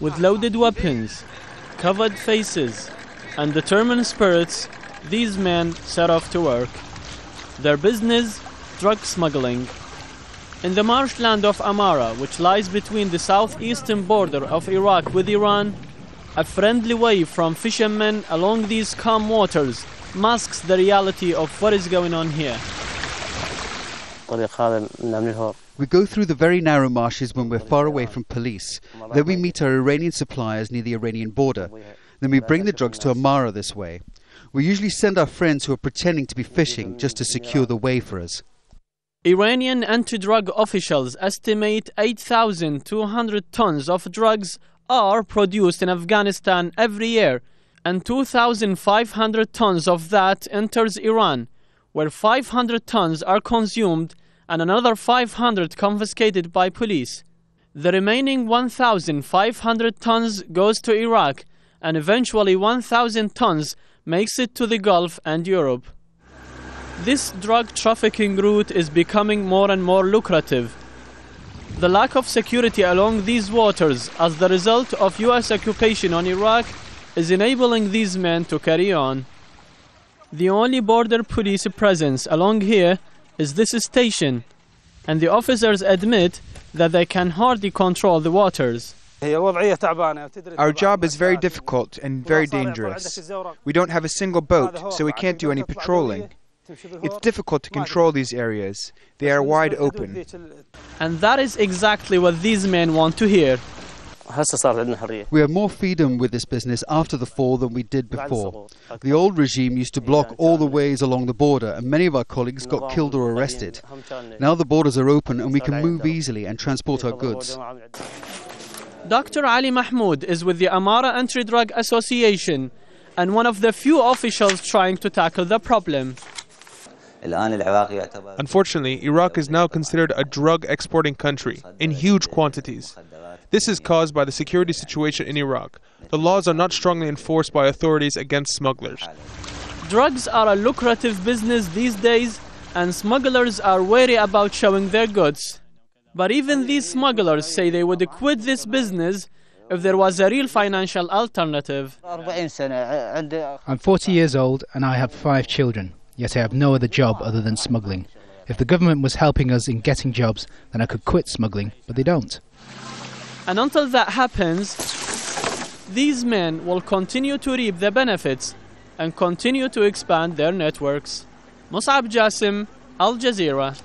With loaded weapons, covered faces, and determined spirits, these men set off to work. Their business, drug smuggling. In the marshland of Amara, which lies between the southeastern border of Iraq with Iran, a friendly wave from fishermen along these calm waters masks the reality of what is going on here. We go through the very narrow marshes when we're far away from police. Then we meet our Iranian suppliers near the Iranian border. Then we bring the drugs to Amara this way. We usually send our friends who are pretending to be fishing just to secure the way for us. Iranian anti-drug officials estimate 8,200 tons of drugs are produced in Afghanistan every year, and 2,500 tons of that enters Iran, where 500 tons are consumed and another 500 confiscated by police. The remaining 1,500 tons goes to Iraq, and eventually 1,000 tons makes it to the Gulf and Europe. This drug trafficking route is becoming more and more lucrative. The lack of security along these waters as the result of US occupation on Iraq is enabling these men to carry on. The only border police presence along here is this station, and the officers admit that they can hardly control the waters. Our job is very difficult and very dangerous. We don't have a single boat, so we can't do any patrolling. It's difficult to control these areas. They are wide open. And that is exactly what these men want to hear. We have more freedom with this business after the fall than we did before. The old regime used to block all the ways along the border, and many of our colleagues got killed or arrested. Now the borders are open and we can move easily and transport our goods. Dr. Ali Mahmoud is with the Amara Anti-Drug Association and one of the few officials trying to tackle the problem. Unfortunately, Iraq is now considered a drug exporting country in huge quantities. This is caused by the security situation in Iraq. The laws are not strongly enforced by authorities against smugglers. Drugs are a lucrative business these days, and smugglers are wary about showing their goods. But even these smugglers say they would quit this business if there was a real financial alternative. I'm 40 years old and I have 5 children. Yet I have no other job other than smuggling. If the government was helping us in getting jobs, then I could quit smuggling, but they don't. And until that happens, these men will continue to reap the benefits and continue to expand their networks. Mosab, Jasim, Al Jazeera.